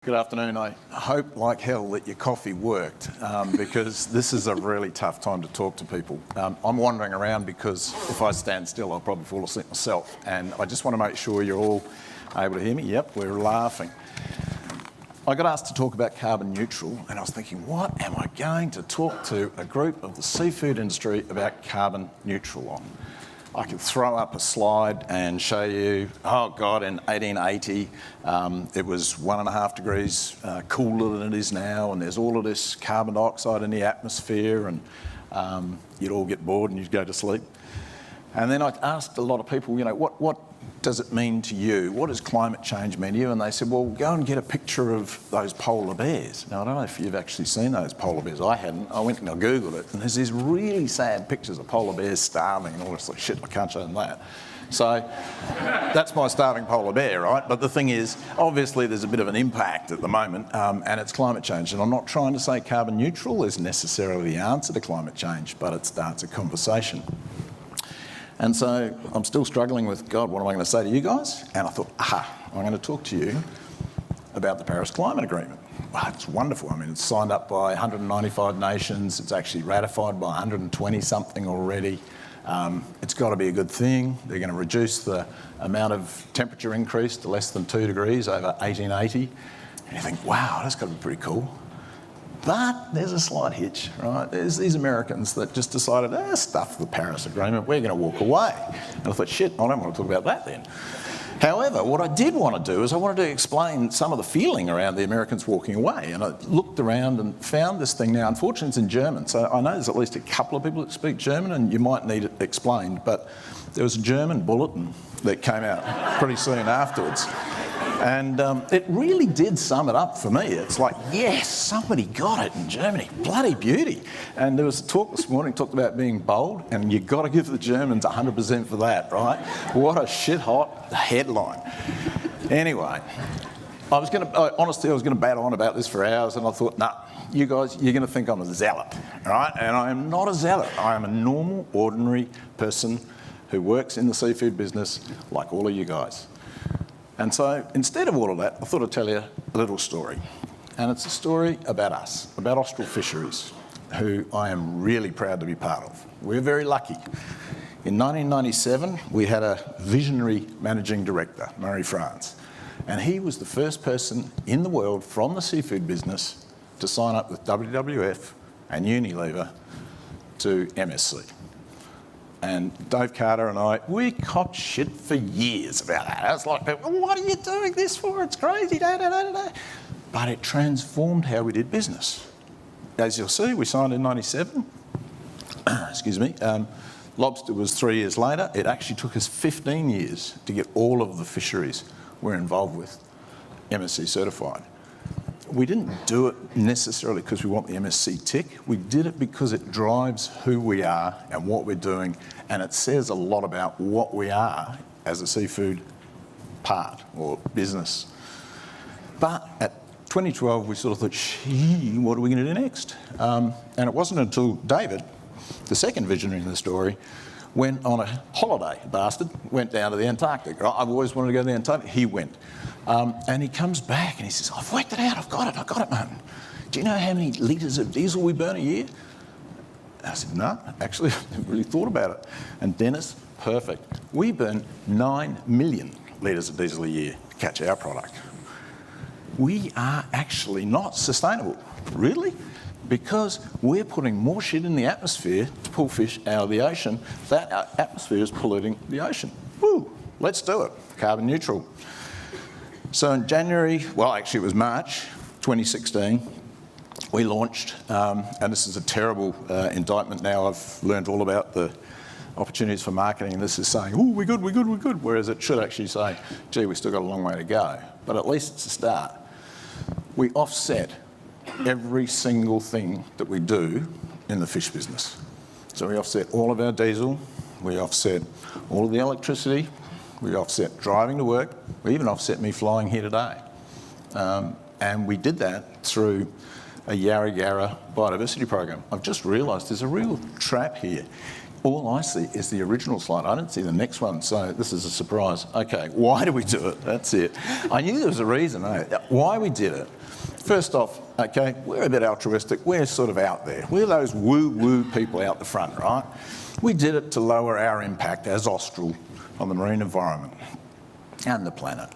Good afternoon. I hope like hell that your coffee worked because this is a really tough time to talk to people. I'm wandering around because if I stand still I'll probably fall asleep myself, and I just want to make sure you're all able to hear me. Yep, we're laughing. I got asked to talk about carbon neutral and I was thinking, what am I going to talk to a group of the seafood industry about carbon neutral on? I could throw up a slide and show you, oh God, in 1880 it was 1.5 degrees cooler than it is now, and there's all of this carbon dioxide in the atmosphere, and you'd all get bored and you'd go to sleep. And then I asked a lot of people, you know, what does it mean to you? What does climate change mean to you? And they said, well, go and get a picture of those polar bears. Now, I don't know if you've actually seen those polar bears. I hadn't. I went and I Googled it, and there's these really sad pictures of polar bears starving and all this like, shit, I can't show them that. So that's my starving polar bear, right? But the thing is, obviously there's a bit of an impact at the moment, and it's climate change. And I'm not trying to say carbon neutral is necessarily the answer to climate change, but it starts a conversation. And so I'm still struggling with, God, what am I going to say to you guys? And I thought, I'm going to talk to you about the Paris Climate Agreement. Wow, it's wonderful. I mean, it's signed up by 195 nations. It's actually ratified by 120 something already. It's got to be a good thing. They're going to reduce the amount of temperature increase to less than 2 degrees over 1880. And you think, wow, that's got to be pretty cool. But there's a slight hitch, right? There's these Americans that just decided, stuff the Paris Agreement, we're going to walk away. And I thought, shit, I don't want to talk about that then. However, what I did want to do is I wanted to explain some of the feeling around the Americans walking away. And I looked around and found this thing now. Unfortunately, it's in German. So I know there's at least a couple of people that speak German, and you might need it explained. But there was a German bulletin that came out pretty soon afterwards. And it really did sum it up for me. It's like, yes, somebody got it in Germany. Bloody beauty. And there was a talk this morning, talked about being bold, and you've got to give the Germans 100% for that, right? What a shit-hot headline. Anyway, honestly, I was going to bat on about this for hours, and I thought, nah, you guys, you're going to think I'm a zealot, right? And I am not a zealot. I am a normal, ordinary person who works in the seafood business like all of you guys. And so instead of all of that, I thought I'd tell you a little story. And it's a story about us, about Austral Fisheries, who I am really proud to be part of. We're very lucky. In 1997, we had a visionary managing director, Murray France. And he was the first person in the world from the seafood business to sign up with WWF and Unilever to MSC. And Dave Carter and I, we copped shit for years about that. I was like, what are you doing this for? It's crazy. But it transformed how we did business. As you'll see, we signed in 97. Excuse me. Lobster was 3 years later. It actually took us 15 years to get all of the fisheries we're involved with MSC certified. We didn't do it necessarily because we want the MSC tick. We did it because it drives who we are and what we're doing, and it says a lot about what we are as a seafood part or business. But at 2012, we sort of thought, gee, what are we going to do next? And it wasn't until David, the second visionary in the story, went on a holiday, bastard, went down to the Antarctic. I've always wanted to go to the Antarctic. He went. And he comes back and he says, I've worked it out, I've got it, Martin. Do you know how many litres of diesel we burn a year? I said, no, actually, I haven't really thought about it. And Dennis, perfect. We burn 9 million litres of diesel a year to catch our product. We are actually not sustainable. Really? Because we're putting more shit in the atmosphere to pull fish out of the ocean. That atmosphere is polluting the ocean. Woo, let's do it. Carbon neutral. So in January, well, actually it was March 2016, we launched, and this is a terrible indictment now. I've learned all about the opportunities for marketing, and this is saying, oh, we're good, whereas it should actually say, gee, we've still got a long way to go. But at least it's a start. We offset every single thing that we do in the fish business. So we offset all of our diesel, we offset all of the electricity, we offset driving to work, we even offset me flying here today. And we did that through a Yarra Yarra biodiversity program. I've just realised there's a real trap here. all I see is the original slide. I don't see the next one, so this is a surprise. Okay, why do we do it? That's it. I knew there was a reason, why we did it. First off, okay, we're a bit altruistic. We're sort of out there. We're those woo-woo people out the front, right? We did it to lower our impact as Austral on the marine environment and the planet.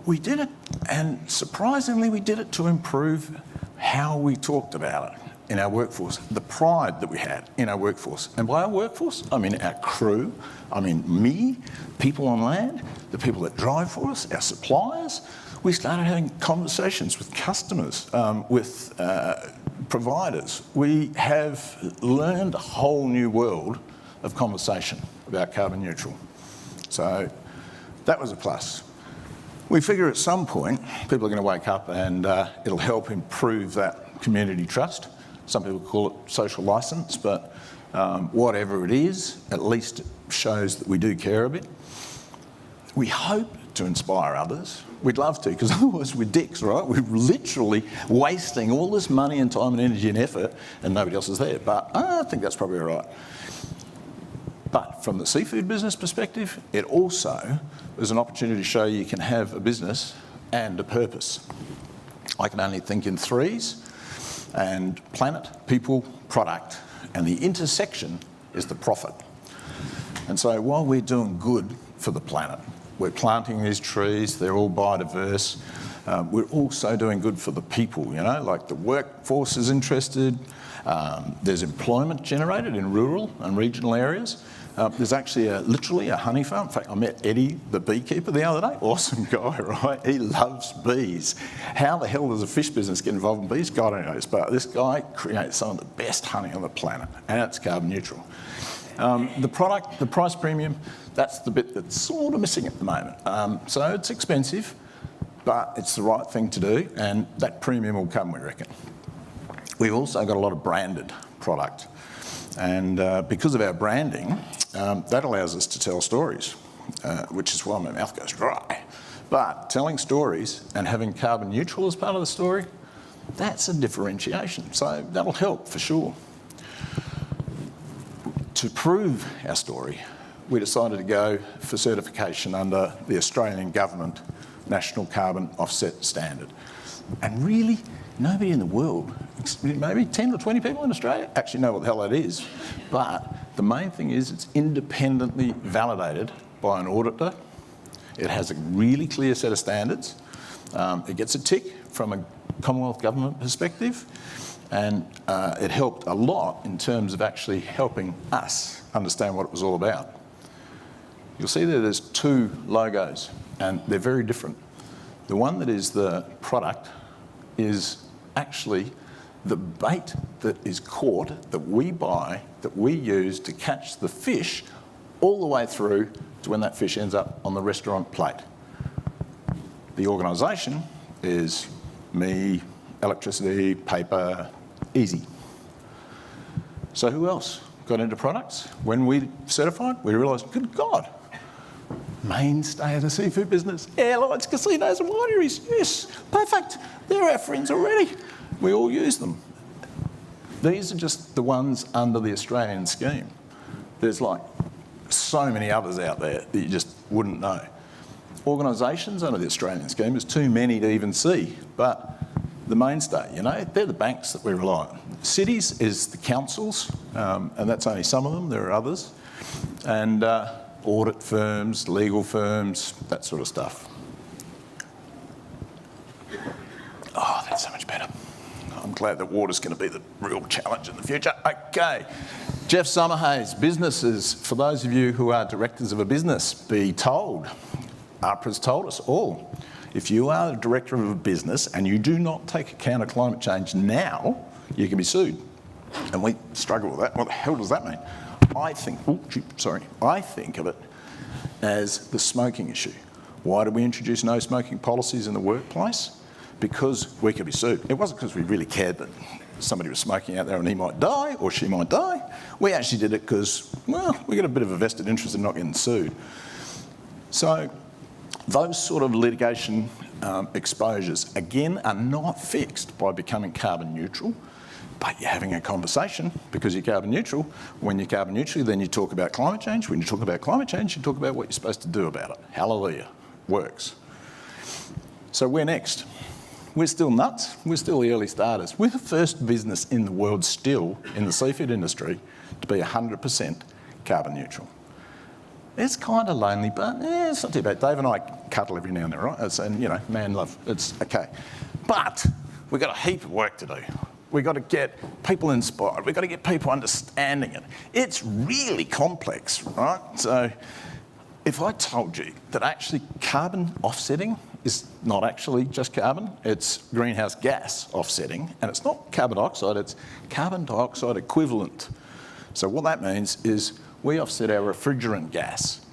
We did it, and surprisingly, we did it to improve how we talked about it in our workforce, the pride that we had in our workforce. And by our workforce, I mean our crew, I mean me, people on land, the people that drive for us, our suppliers. We started having conversations with customers, with providers. We have learned a whole new world of conversation about carbon neutral. So that was a plus. We figure at some point, people are going to wake up and it'll help improve that community trust. Some people call it social license, but whatever it is, at least it shows that we do care a bit. We hope to inspire others. We'd love to, because otherwise we're dicks, right? We're literally wasting all this money and time and energy and effort, and nobody else is there. But I think that's probably all right. But from the seafood business perspective, it also is an opportunity to show you can have a business and a purpose. I can only think in threes, and planet, people, product, and the intersection is the profit. And so while we're doing good for the planet, we're planting these trees, they're all biodiverse, we're also doing good for the people, you know, like the workforce is interested, there's employment generated in rural and regional areas. There's actually literally a honey farm. In fact, I met Eddie, the beekeeper, the other day. Awesome guy, right? He loves bees. How the hell does a fish business get involved in bees? God only knows. But this guy creates some of the best honey on the planet, and it's carbon neutral. The product, the price premium, that's the bit that's sort of missing at the moment. So it's expensive, but it's the right thing to do, and that premium will come, we reckon. We've also got a lot of branded product. And because of our branding, that allows us to tell stories, which is why my mouth goes dry. But telling stories and having carbon neutral as part of the story, that's a differentiation. So that'll help for sure. To prove our story, we decided to go for certification under the Australian Government National Carbon Offset Standard. And really, nobody in the world, maybe 10 or 20 people in Australia, actually know what the hell that is. But the main thing is it's independently validated by an auditor. It has a really clear set of standards. It gets a tick from a Commonwealth government perspective. And it helped a lot in terms of actually helping us understand what it was all about. You'll see there's two logos, and they're very different. The one that is the product is actually the bait that is caught, that we buy, that we use to catch the fish all the way through to when that fish ends up on the restaurant plate. The organisation is me, electricity, paper, easy. So who else got into products? When we certified, we realised, good God, mainstay of the seafood business, airlines, casinos and wineries, yes, perfect. They're our friends already. We all use them. These are just the ones under the Australian scheme. There's like so many others out there that you just wouldn't know. Organisations under the Australian scheme is too many to even see, but the mainstay, you know, they're the banks that we rely on. Cities is the councils, and that's only some of them, there are others, and audit firms, legal firms, that sort of stuff. Oh, that's so much better. I'm glad that water's going to be the real challenge in the future. Okay, Jeff Summerhays, businesses. For those of you who are directors of a business, be told, APRA's told us all, if you are the director of a business and you do not take account of climate change now, you can be sued. And we struggle with that. What the hell does that mean? I think of it as the smoking issue. Why did we introduce no smoking policies in the workplace? Because we could be sued. It wasn't because we really cared that somebody was smoking out there and he might die or she might die. We actually did it because, well, we got a bit of a vested interest in not getting sued. So those sort of litigation exposures, again, are not fixed by becoming carbon neutral, but you're having a conversation because you're carbon neutral. When you're carbon neutral, then you talk about climate change. When you talk about climate change, you talk about what you're supposed to do about it. Hallelujah. Works. So where next? We're still nuts. We're still the early starters. We're the first business in the world still, in the seafood industry, to be 100% carbon neutral. It's kind of lonely, but it's not too bad. Dave and I cuddle every now and then, right? And, you know, man love, it's okay. But we've got a heap of work to do. We've got to get people inspired. We've got to get people understanding it. It's really complex, right? So if I told you that actually carbon offsetting is not actually just carbon, it's greenhouse gas offsetting, and it's not carbon dioxide, it's carbon dioxide equivalent. So what that means is we offset our refrigerant gas,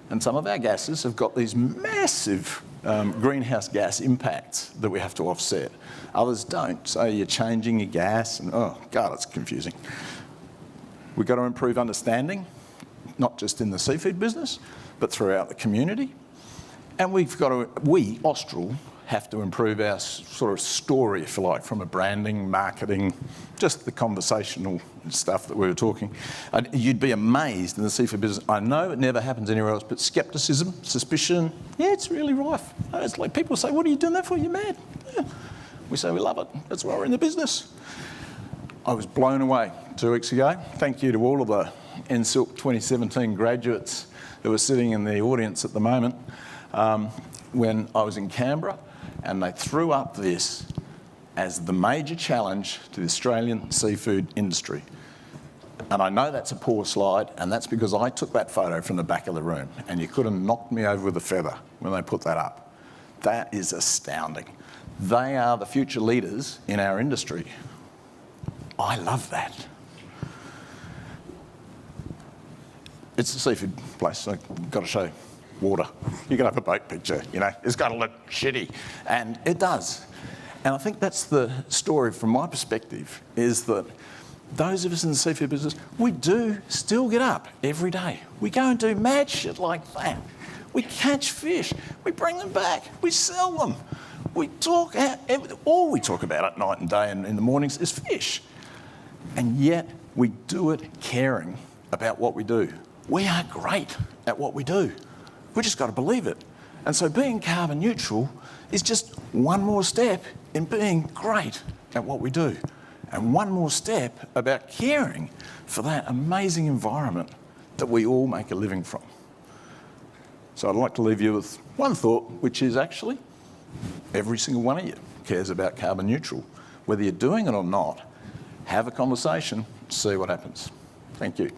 and some of our gases have got these massive greenhouse gas impacts that we have to offset. Others don't, so you're changing your gas, and oh God, it's confusing. We've got to improve understanding, not just in the seafood business, but throughout the community. And we, Austral, have to improve our sort of story, if you like, from a branding, marketing, just the conversational stuff that we were talking. And you'd be amazed in the seafood business. I know it never happens anywhere else, but scepticism, suspicion, yeah, it's really rife. It's like people say, what are you doing that for? You're mad. Yeah. We say we love it. That's why we're in the business. I was blown away 2 weeks ago. Thank you to all of the NSILP 2017 graduates that were sitting in the audience at the moment. When I was in Canberra, and they threw up this as the major challenge to the Australian seafood industry. And I know that's a poor slide, and that's because I took that photo from the back of the room, and you could have knocked me over with a feather when they put that up. That is astounding. They are the future leaders in our industry. I love that. It's a seafood place, so I've got to show water. You can have a boat picture, you know, it's got to look shitty. And it does. And I think that's the story from my perspective, is that those of us in the seafood business, we do still get up every day. We go and do mad shit like that. We catch fish, we bring them back, we sell them. We talk, all we talk about at night and day and in the mornings is fish. And yet we do it caring about what we do. We are great at what we do. We just got to believe it. And so being carbon neutral is just one more step in being great at what we do. And one more step about caring for that amazing environment that we all make a living from. So I'd like to leave you with one thought, which is actually every single one of you cares about carbon neutral. Whether you're doing it or not, have a conversation, see what happens. Thank you.